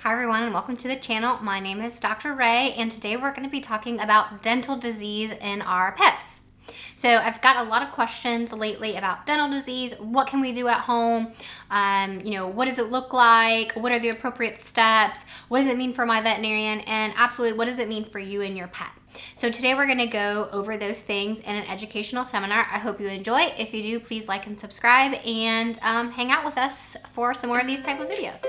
Hi everyone and welcome to the channel. My name is Dr. Ray and today we're going to be talking about dental disease in our pets. So I've got a lot of questions lately about dental disease. What can we do at home? What does it look like? What are the appropriate steps? What does it mean for my veterinarian? And absolutely, what does it mean for you and your pet? So today we're going to go over those things in an educational seminar. I hope you enjoy. If you do, please like and subscribe and hang out with us for some more of these type of videos.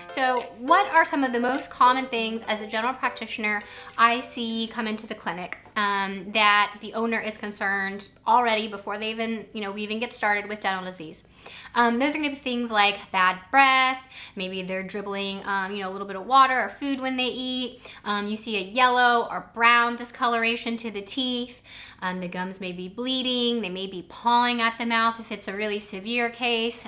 So what are some of the most common things as a general practitioner I see come into the clinic that the owner is concerned already before they even, we even get started with dental disease? Those are going to be things like bad breath, maybe they're dribbling, a little bit of water or food when they eat. You see a yellow or brown discoloration to the teeth. The gums may be bleeding. They may be pawing at the mouth if it's a really severe case.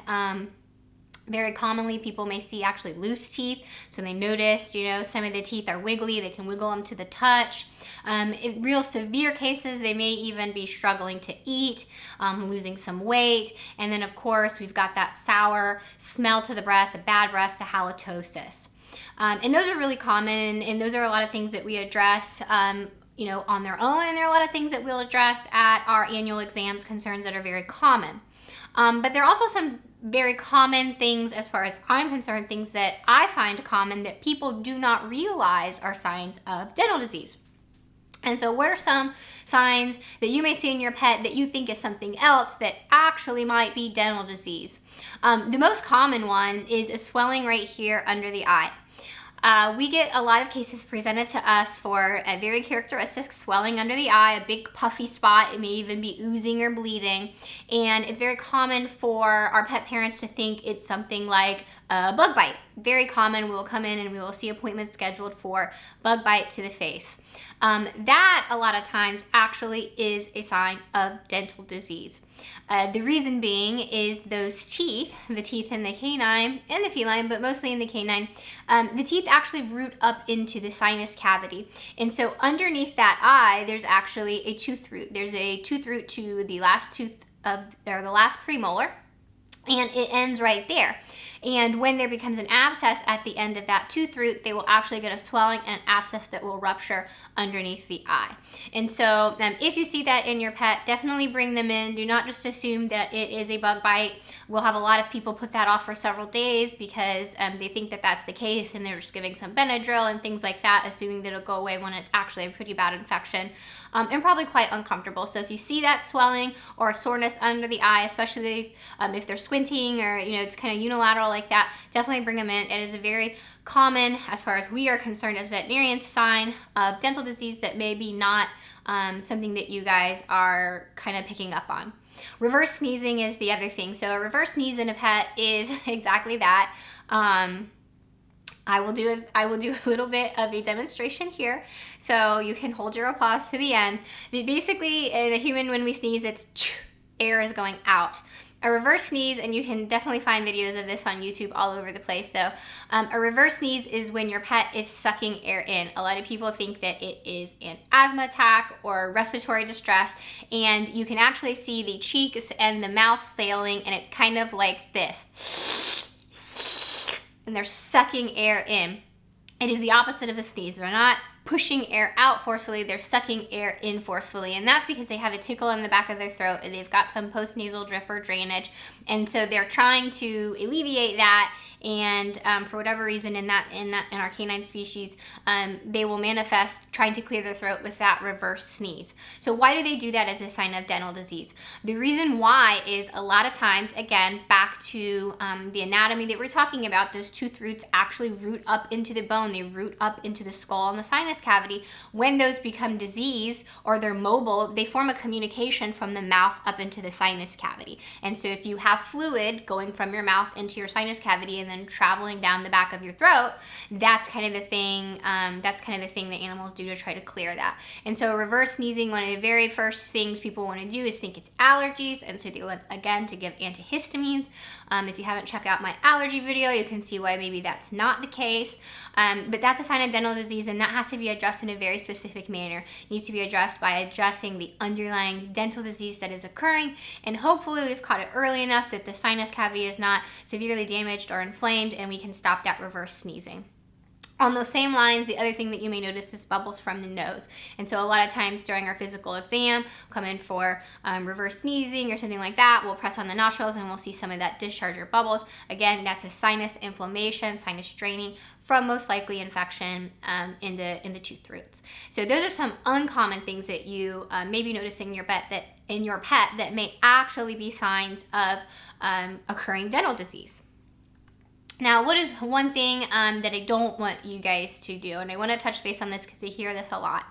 Very commonly, people may see actually loose teeth. So they notice, some of the teeth are wiggly. They can wiggle them to the touch. In real severe cases, they may even be struggling to eat, losing some weight. And then, of course, we've got that sour smell to the breath, the bad breath, the halitosis. And those are really common. And those are a lot of things that we address on their own. And there are a lot of things that we'll address at our annual exams, concerns that are very common. But there are also some very common things, as far as I'm concerned, things that I find common that people do not realize are signs of dental disease. And so what are some signs that you may see in your pet that you think is something else that actually might be dental disease? The most common one is a swelling right here under the eye. We get a lot of cases presented to us for a very characteristic swelling under the eye, a big puffy spot. It may even be oozing or bleeding. And it's very common for our pet parents to think it's something like a bug bite. Very common. We will come in and we will see appointments scheduled for bug bite to the face. That a lot of times actually is a sign of dental disease. The reason being is those teeth, the teeth in the canine and the feline, but mostly in the canine, the teeth actually root up into the sinus cavity. And so underneath that eye, there's actually a tooth root. There's a tooth root to the last tooth or the last premolar, and it ends right there. And when there becomes an abscess at the end of that tooth root, they will actually get a swelling and an abscess that will rupture underneath the eye. And so if you see that in your pet, definitely bring them in. Do not just assume that it is a bug bite. We'll have a lot of people put that off for several days because they think that that's the case and they're just giving some Benadryl and things like that, assuming that it'll go away when it's actually a pretty bad infection. And probably quite uncomfortable. So if you see that swelling or soreness under the eye, especially if they're squinting or it's kind of unilateral like that, definitely bring them in. It is a very common, as far as we are concerned as veterinarians, sign of dental disease that may be not something that you guys are kind of picking up on. Reverse sneezing is the other thing. So a reverse sneeze in a pet is exactly that. I will do a little bit of a demonstration here, so you can hold your applause to the end. Basically, in a human, when we sneeze, it's air is going out. A reverse sneeze, and you can definitely find videos of this on YouTube all over the place though. A reverse sneeze is when your pet is sucking air in. A lot of people think that it is an asthma attack or respiratory distress, and you can actually see the cheeks and the mouth failing, and it's kind of like this. And they're sucking air in. It is the opposite of a sneeze. They're not pushing air out forcefully, they're sucking air in forcefully. And that's because they have a tickle in the back of their throat and they've got some postnasal drip or drainage. And so they're trying to alleviate that. And for whatever reason in our canine species, they will manifest trying to clear their throat with that reverse sneeze. So why do they do that as a sign of dental disease? The reason why is a lot of times, again, back to the anatomy that we're talking about, those tooth roots actually root up into the bone. They root up into the skull and the sinus cavity. When those become diseased or they're mobile, they form a communication from the mouth up into the sinus cavity. And so if you have fluid going from your mouth into your sinus cavity and then then traveling down the back of your throat, that's kind of the thing. That's kind of the thing that animals do to try to clear that. And so reverse sneezing, one of the very first things people want to do is think it's allergies, and so they want, again, to give antihistamines. If you haven't checked out my allergy video, you can see why maybe that's not the case. But that's a sign of dental disease, and that has to be addressed in a very specific manner. It needs to be addressed by addressing the underlying dental disease that is occurring, and hopefully we've caught it early enough that the sinus cavity is not severely damaged or inflamed, and we can stop that reverse sneezing. On those same lines, the other thing that you may notice is bubbles from the nose. And so a lot of times during our physical exam, come in for reverse sneezing or something like that, we'll press on the nostrils and we'll see some of that discharge or bubbles. Again, that's a sinus inflammation, sinus draining from most likely infection in the tooth roots. So those are some uncommon things that you may be noticing in your pet that may actually be signs of occurring dental disease. Now, what is one thing that I don't want you guys to do, and I want to touch base on this because I hear this a lot.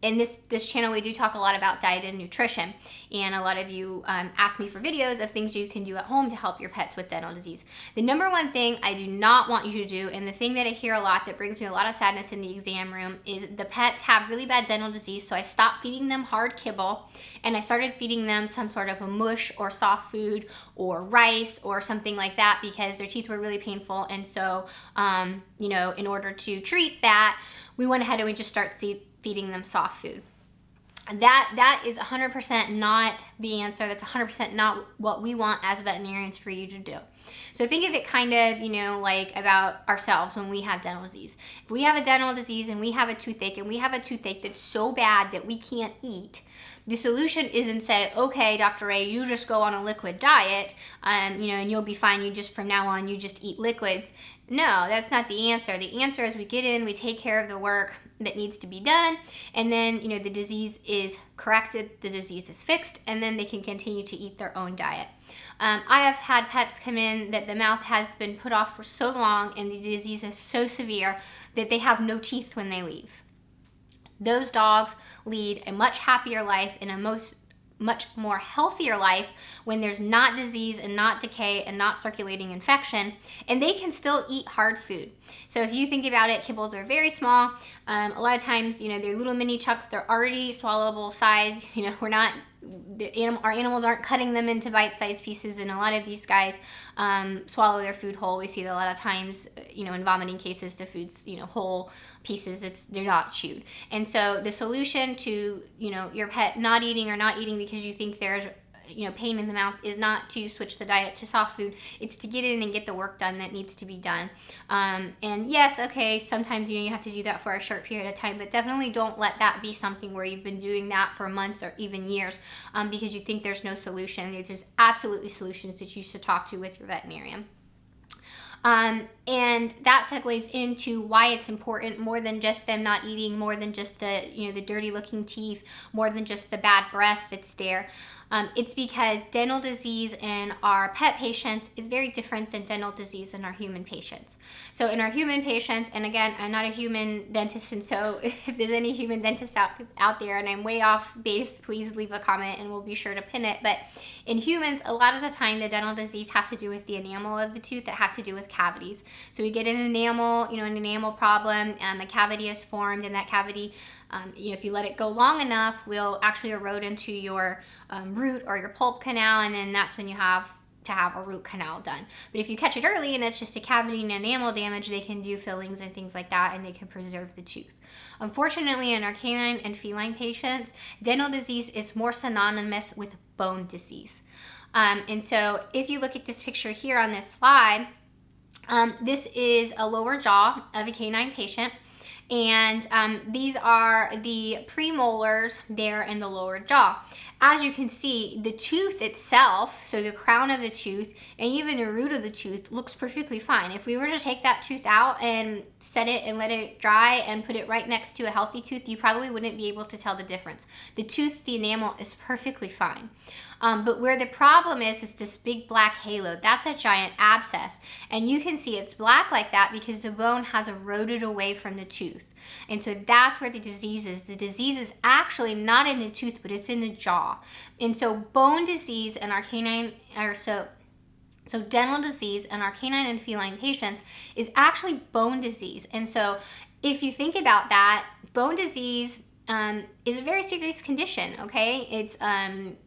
In this channel, we do talk a lot about diet and nutrition, and a lot of you ask me for videos of things you can do at home to help your pets with dental disease. The number one thing I do not want you to do, and the thing that I hear a lot that brings me a lot of sadness in the exam room, is the pets have really bad dental disease, so I stopped feeding them hard kibble, and I started feeding them some sort of a mush or soft food or rice or something like that because their teeth were really painful. And so, in order to treat that, we went ahead and we just started feeding them soft food. That is 100% not the answer. That's 100% not what we want as veterinarians for you to do. So think of it kind of, like about ourselves when we have dental disease. If we have a dental disease and we have a toothache and we have a toothache that's so bad that we can't eat, the solution isn't say, okay, Dr. Ray, you just go on a liquid diet, and you'll be fine. You just, from now on, you just eat liquids. No, that's not the answer. The answer is we get in, we take care of the work that needs to be done, and then, the disease is corrected, the disease is fixed, and then they can continue to eat their own diet. I have had pets come in that the mouth has been put off for so long and the disease is so severe that they have no teeth when they leave. Those dogs lead a much happier life and a much more healthier life when there's not disease and not decay and not circulating infection, and they can still eat hard food. So if you think about it, kibbles are very small. A lot of times, they're little mini chunks. They're already swallowable size. Our animals aren't cutting them into bite-sized pieces, and a lot of these guys swallow their food whole. We see that a lot of times, in vomiting cases, the food's, whole pieces, they're not chewed. And so the solution to, your pet not eating because you think there's pain in the mouth is not to switch the diet to soft food. It's to get in and get the work done that needs to be done. And yes, okay, sometimes you have to do that for a short period of time, but definitely don't let that be something where you've been doing that for months or even years because you think there's no solution. There's absolutely solutions that you should talk to with your veterinarian. And that segues into why it's important, more than just them not eating, more than just the dirty looking teeth, more than just the bad breath that's there. It's because dental disease in our pet patients is very different than dental disease in our human patients. So in our human patients, and again, I'm not a human dentist, and so if there's any human dentists out there and I'm way off base, please leave a comment and we'll be sure to pin it. But in humans, a lot of the time, the dental disease has to do with the enamel of the tooth. It has to do with cavities. So we get an enamel problem, a cavity is formed, and that cavity, if you let it go long enough, will actually erode into your root or your pulp canal, and then that's when you have to have a root canal done. But if you catch it early and it's just a cavity and enamel damage, they can do fillings and things like that, and they can preserve the tooth. Unfortunately, in our canine and feline patients, dental disease is more synonymous with bone disease. And so if you look at this picture here on this slide, this is a lower jaw of a canine patient. And these are the premolars there in the lower jaw. As you can see, the tooth itself, so the crown of the tooth and even the root of the tooth, looks perfectly fine. If we were to take that tooth out and set it and let it dry and put it right next to a healthy tooth, you probably wouldn't be able to tell the difference. The tooth, the enamel, is perfectly fine. But where the problem is this big black halo. That's a giant abscess. And you can see it's black like that because the bone has eroded away from the tooth. And so that's where the disease is. The disease is actually not in the tooth, but it's in the jaw. And so bone disease in our canine, So dental disease in our canine and feline patients is actually bone disease. And so if you think about that, bone disease is a very serious condition, okay? It's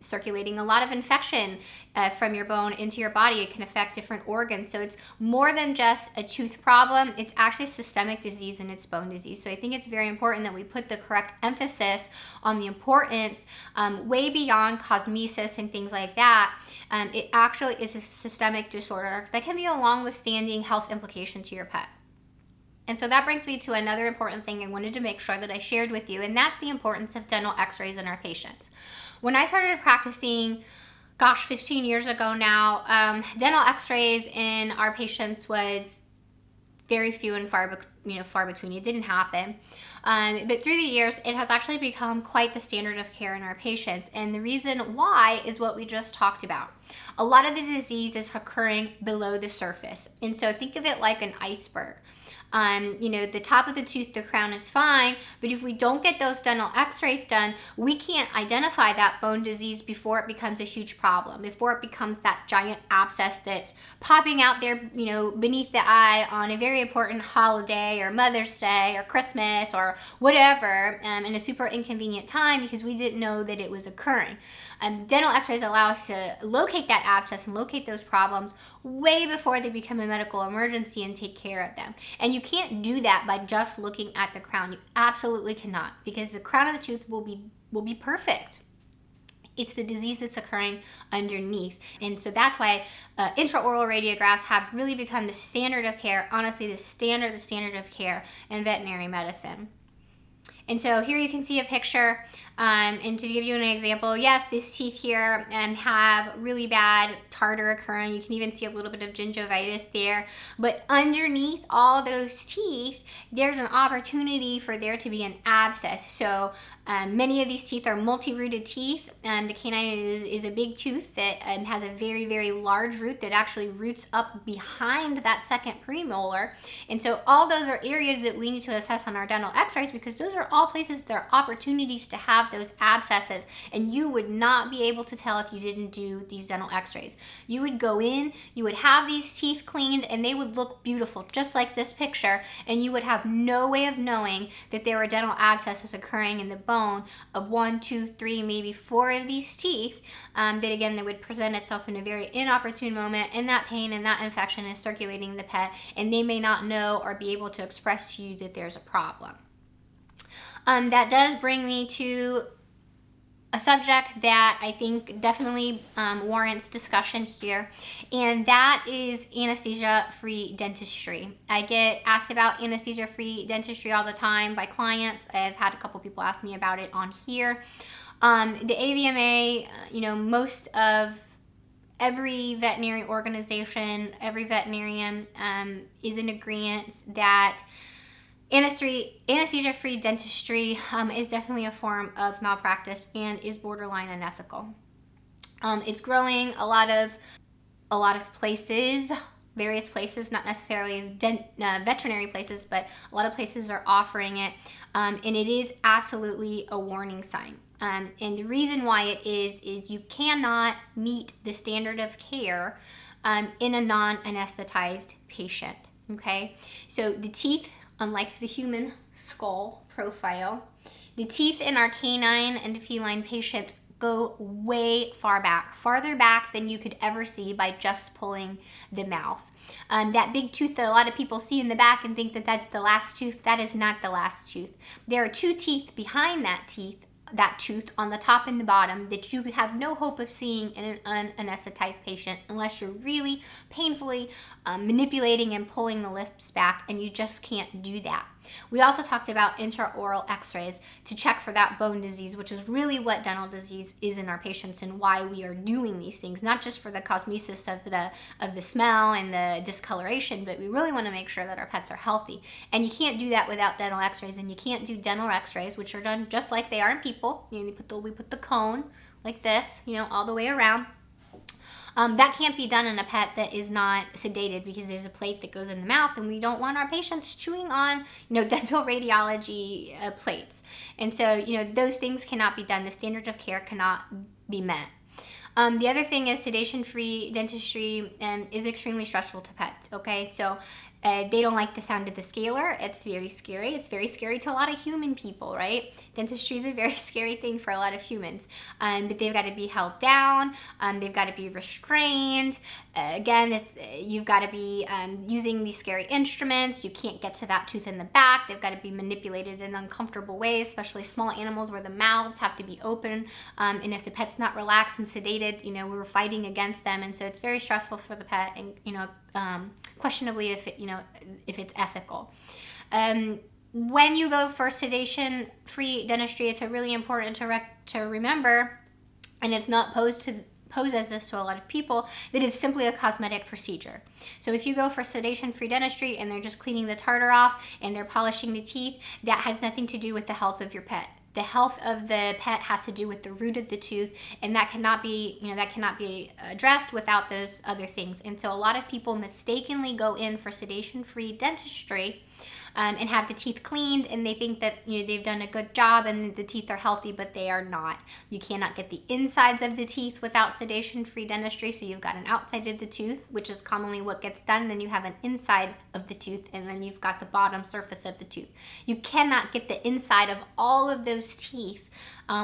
circulating a lot of infection from your bone into your body. It can affect different organs. So it's more than just a tooth problem. It's actually systemic disease and it's bone disease. So I think it's very important that we put the correct emphasis on the importance way beyond cosmesis and things like that. It actually is a systemic disorder that can be a long-withstanding health implication to your pet. And so that brings me to another important thing I wanted to make sure that I shared with you, and that's the importance of dental x-rays in our patients. When I started practicing, 15 years ago now, dental x-rays in our patients was very few and far between. It didn't happen. But through the years, it has actually become quite the standard of care in our patients. And the reason why is what we just talked about. A lot of the disease is occurring below the surface. And so think of it like an iceberg. The top of the tooth, the crown is fine, but if we don't get those dental x-rays done, we can't identify that bone disease before it becomes a huge problem, before it becomes that giant abscess that's popping out there, beneath the eye on a very important holiday or Mother's Day or Christmas or whatever, in a super inconvenient time because we didn't know that it was occurring. Dental x-rays allow us to locate that abscess and locate those problems way before they become a medical emergency and take care of them. And you can't do that by just looking at the crown. You absolutely cannot, because the crown of the tooth will be perfect. It's the disease that's occurring underneath. And so that's why intraoral radiographs have really become the standard of care, honestly, the standard of care in veterinary medicine. And so here you can see a picture, and to give you an example, yes, these teeth here have really bad tartar occurring. You can even see a little bit of gingivitis there. But underneath all those teeth, there's an opportunity for there to be an abscess. So many of these teeth are multi-rooted teeth. The canine is a big tooth that has a very, very large root that actually roots up behind that second premolar. And so all those are areas that we need to assess on our dental x-rays, because those are all places that are opportunities to have those abscesses. And you would not be able to tell if you didn't do these dental x-rays. You would go in, you would have these teeth cleaned, and they would look beautiful, just like this picture, and you would have no way of knowing that there were dental abscesses occurring in the bone of 1, 2, 3, maybe 4 of these teeth, that again, they would present itself in a very inopportune moment, and that pain and that infection is circulating the pet, and they may not know or be able to express to you that there's a problem. That does bring me to a subject that I think definitely warrants discussion here, and that is anesthesia-free dentistry. I get asked about anesthesia-free dentistry all the time by clients. I've had a couple people ask me about it on here. The AVMA, most of every veterinary organization, every veterinarian is in agreement that anesthesia-free dentistry is definitely a form of malpractice and is borderline unethical. It's growing a lot of places, various places, not necessarily veterinary places, but a lot of places are offering it, and it is absolutely a warning sign. And the reason why it is you cannot meet the standard of care in a non-anesthetized patient. Okay, so the teeth, unlike the human skull profile, the teeth in our canine and feline patients go way far back, farther back than you could ever see by just pulling the mouth. That big tooth that a lot of people see in the back and think that that's the last tooth, that is not the last tooth. There are 2 teeth behind that tooth on the top and the bottom that you have no hope of seeing in an unanesthetized patient unless you're really painfully manipulating and pulling the lips back, and you just can't do that. We also talked about intraoral x-rays to check for that bone disease, which is really what dental disease is in our patients and why we are doing these things, not just for the cosmesis of the smell and the discoloration, but we really want to make sure that our pets are healthy. And you can't do that without dental x-rays, and you can't do dental x-rays, which are done just like they are in people. We put the cone like this, all the way around. That can't be done in a pet that is not sedated, because there's a plate that goes in the mouth, and we don't want our patients chewing on, dental radiology plates. And so, those things cannot be done. The standard of care cannot be met. The other thing is sedation-free dentistry is extremely stressful to pets, okay? So they don't like the sound of the scaler. It's very scary. It's very scary to a lot of human people, right? Dentistry is a very scary thing for a lot of humans. But they've got to be held down. They've got to be restrained. Again, you've got to be using these scary instruments. You can't get to that tooth in the back. They've got to be manipulated in uncomfortable ways, especially small animals where the mouths have to be open. And if the pet's not relaxed and sedated, you know, we're fighting against them. And so it's very stressful for the pet, and, you know, questionably if it, you know, if it's ethical. When you go for sedation-free dentistry, it's really important to remember, and it's not posed as this to a lot of people, that it's simply a cosmetic procedure. So if you go for sedation-free dentistry and they're just cleaning the tartar off and they're polishing the teeth, that has nothing to do with the health of your pet. The health of the pet has to do with the root of the tooth, and that cannot be, you know, that cannot be addressed without those other things. And so a lot of people mistakenly go in for sedation-free dentistry and have the teeth cleaned, and they think that, you know, they've done a good job and the teeth are healthy, but they are not. You cannot get the insides of the teeth without sedation-free dentistry. So you've got an outside of the tooth, which is commonly what gets done. Then you have an inside of the tooth, and then you've got the bottom surface of the tooth. You cannot get the inside of all of those teeth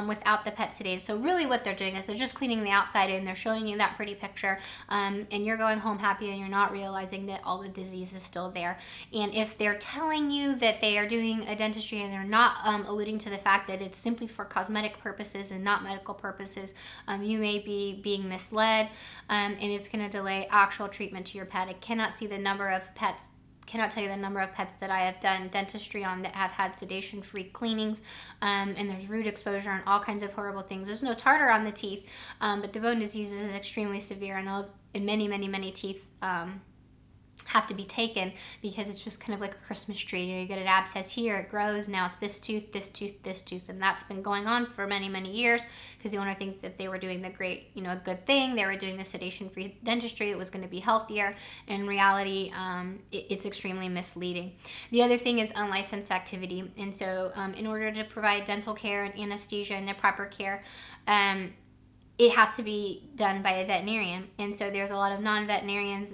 without the pet sedated. So really what they're doing is they're just cleaning the outside and they're showing you that pretty picture, and you're going home happy, and you're not realizing that all the disease is still there. And if they're telling you that they are doing a dentistry and they're not alluding to the fact that it's simply for cosmetic purposes and not medical purposes, you may be being misled, and it's going to delay actual treatment to your pet. I cannot tell you the number of pets that I have done dentistry on that have had sedation-free cleanings, and there's root exposure and all kinds of horrible things. There's no tartar on the teeth, but the bone disease is extremely severe, and many teeth have to be taken because it's just kind of like a Christmas tree. You know, you get an abscess here, it grows, now it's this tooth, this tooth, this tooth, and that's been going on for many years because the owner thinks that they were doing the great, you know, a good thing. They were doing the sedation-free dentistry. It was going to be healthier. In reality, it's extremely misleading. The other thing is unlicensed activity, and so in order to provide dental care and anesthesia and the proper care, it has to be done by a veterinarian. And so there's a lot of non-veterinarians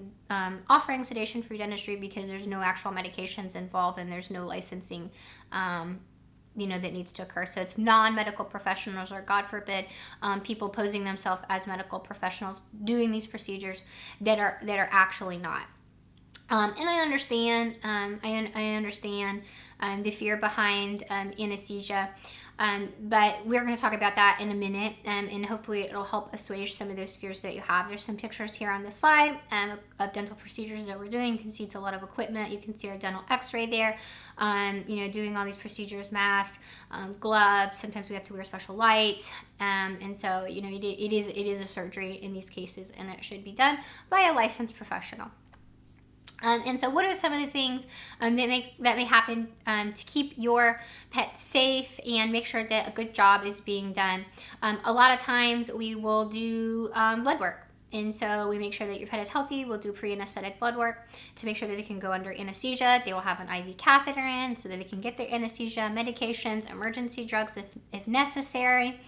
offering sedation-free dentistry because there's no actual medications involved and there's no licensing, you know, that needs to occur. So it's non-medical professionals, or God forbid, people posing themselves as medical professionals doing these procedures that are actually not. And I understand, I understand the fear behind anesthesia. But we're going to talk about that in a minute, and hopefully it'll help assuage some of those fears that you have. There's some pictures here on the slide of dental procedures that we're doing. You can see it's a lot of equipment. You can see our dental X-ray there, you know, doing all these procedures, masks, gloves. Sometimes we have to wear special lights, and so, you know, it is a surgery in these cases, and it should be done by a licensed professional. And so what are some of the things that may happen to keep your pet safe and make sure that a good job is being done? A lot of times we will do blood work. And so we make sure that your pet is healthy. We'll do pre-anesthetic blood work to make sure that they can go under anesthesia. They will have an IV catheter in so that they can get their anesthesia, medications, emergency drugs if necessary.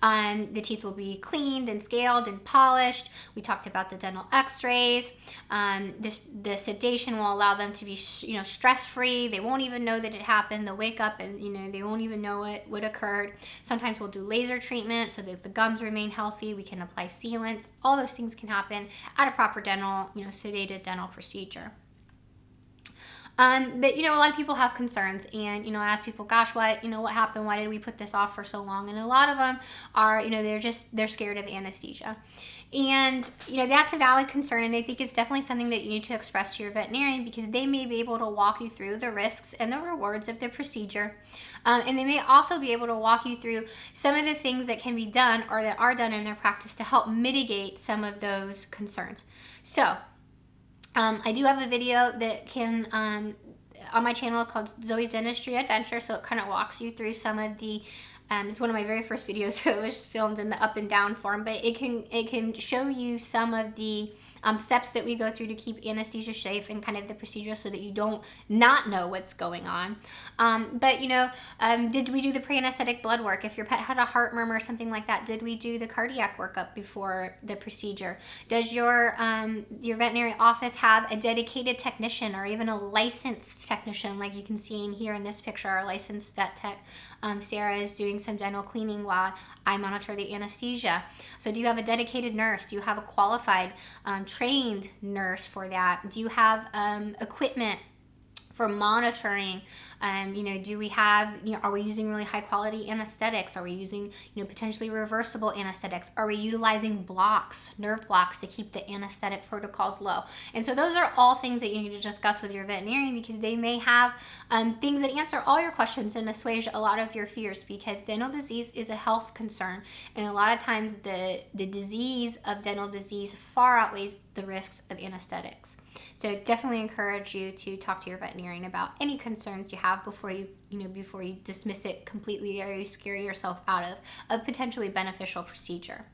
The teeth will be cleaned and scaled and polished. We talked about the dental X-rays. The sedation will allow them to be, you know, stress-free. They won't even know that it happened. They'll wake up and, you know, they won't even know what occurred. Sometimes we'll do laser treatment so that the gums remain healthy. We can apply sealants. All those things can happen at a proper dental, you know, sedated dental procedure. But, you know, a lot of people have concerns, and, you know, I ask people, gosh, what happened? Why did we put this off for so long? And a lot of them are, you know, they're scared of anesthesia. And, you know, that's a valid concern, and I think it's definitely something that you need to express to your veterinarian because they may be able to walk you through the risks and the rewards of the procedure. And they may also be able to walk you through some of the things that can be done or that are done in their practice to help mitigate some of those concerns. So, I do have a video that can, on my channel called Zoe's Dentistry Adventure, so it kind of walks you through some of the, it's one of my very first videos, so it was filmed in the up and down form, but it can show you some of the steps that we go through to keep anesthesia safe and kind of the procedure so that you don't not know what's going on. But you know, did we do the pre-anesthetic blood work? If your pet had a heart murmur or something like that, did we do the cardiac workup before the procedure? Does your veterinary office have a dedicated technician or even a licensed technician, like you can see in here in this picture, our licensed vet tech? Sarah is doing some dental cleaning while I monitor the anesthesia. So do you have a dedicated nurse? Do you have a qualified, trained nurse for that? Do you have equipment for monitoring? You know, do we have, you know, are we using really high quality anesthetics? Are we using, you know, potentially reversible anesthetics? Are we utilizing blocks, nerve blocks, to keep the anesthetic protocols low? And so those are all things that you need to discuss with your veterinarian, because they may have things that answer all your questions and assuage a lot of your fears, because dental disease is a health concern. And a lot of times the disease of dental disease far outweighs the risks of anesthetics. So definitely encourage you to talk to your veterinarian about any concerns you have before you dismiss it completely, or you scare yourself out of a potentially beneficial procedure.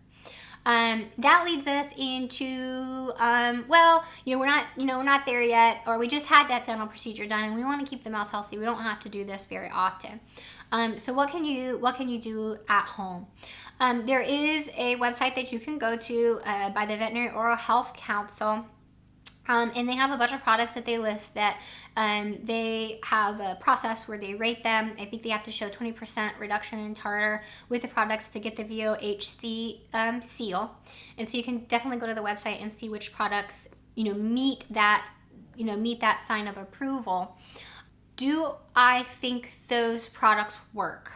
That leads us into, well, you know, we're not there yet, or we just had that dental procedure done and we want to keep the mouth healthy. We don't have to do this very often. So what can you do at home? There is a website that you can go to by the Veterinary Oral Health Council. And they have a bunch of products that they list that they have a process where they rate them. I think they have to show 20% reduction in tartar with the products to get the VOHC seal. And so you can definitely go to the website and see which products, you know, meet that sign of approval. Do I think those products work?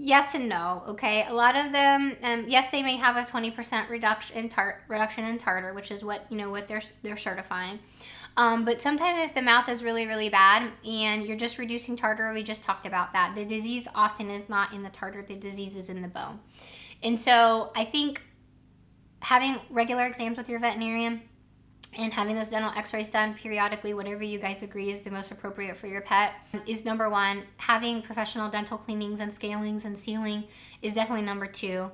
Yes and no, okay? A lot of them, yes, they may have a 20% reduction in tartar, which is what they're certifying. But sometimes if the mouth is really, really bad and you're just reducing tartar, we just talked about that. The disease often is not in the tartar, the disease is in the bone. And so I think having regular exams with your veterinarian and having those dental x-rays done periodically, whatever you guys agree is the most appropriate for your pet, is number one. Having professional dental cleanings and scalings and sealing is definitely number two.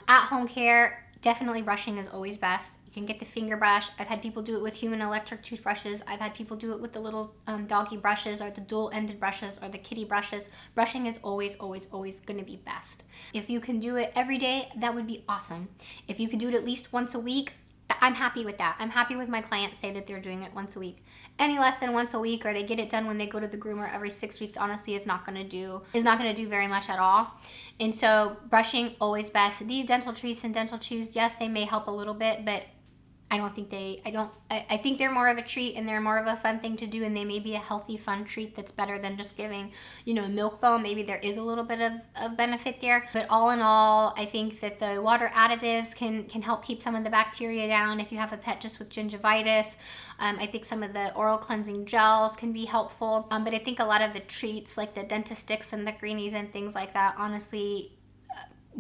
At-home care, definitely brushing is always best. You can get the finger brush. I've had people do it with human electric toothbrushes. I've had people do it with the little doggy brushes, or the dual-ended brushes, or the kitty brushes. Brushing is always, always, always going to be best. If you can do it every day, that would be awesome. If you can do it at least once a week, I'm happy with that. I'm happy with my clients say that they're doing it once a week. Any less than once a week, or they get it done when they go to the groomer every 6 weeks, honestly is not going to do very much at all. And so brushing, always best. These dental treats and dental chews, yes, they may help a little bit, but I think they're more of a treat and they're more of a fun thing to do, and they may be a healthy, fun treat that's better than just giving, milk bone. Maybe there is a little bit of benefit there. But all in all, I think that the water additives can help keep some of the bacteria down if you have a pet just with gingivitis. I think some of the oral cleansing gels can be helpful. But I think a lot of the treats, like the dentist sticks and the greenies and things like that, honestly,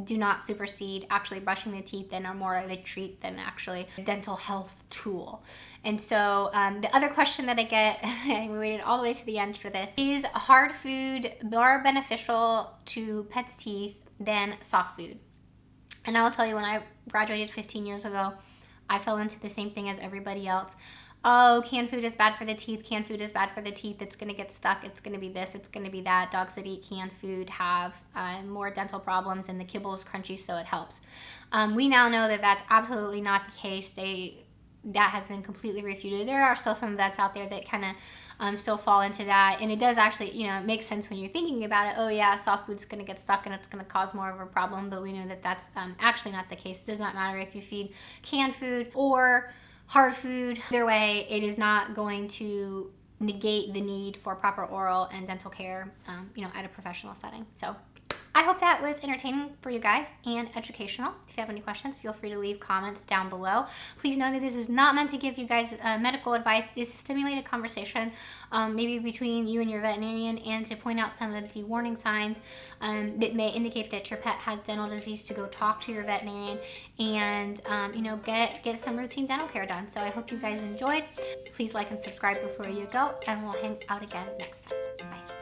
do not supersede actually brushing the teeth and are more of a treat than actually a dental health tool. And so the other question that I get, I waited all the way to the end for this, is hard food more beneficial to pets' teeth than soft food? And I will tell you, when I graduated 15 years ago, I fell into the same thing as everybody else. Oh, canned food is bad for the teeth. Canned food is bad for the teeth. It's going to get stuck. It's going to be this. It's going to be that. Dogs that eat canned food have more dental problems, and the kibble is crunchy, so it helps. We now know that that's absolutely not the case. That has been completely refuted. There are still some vets out there that kind of still fall into that, and it does actually, it makes sense when you're thinking about it. Oh yeah, soft food's going to get stuck and it's going to cause more of a problem, but we know that that's actually not the case. It does not matter if you feed canned food or hard food. Either way, it is not going to negate the need for proper oral and dental care, at a professional setting. So I hope that was entertaining for you guys and educational. If you have any questions, feel free to leave comments down below. Please know that this is not meant to give you guys medical advice. It is to stimulate a conversation, maybe between you and your veterinarian, and to point out some of the warning signs that may indicate that your pet has dental disease, to go talk to your veterinarian and get some routine dental care done. So I hope you guys enjoyed. Please like and subscribe before you go, and we'll hang out again next time. Bye.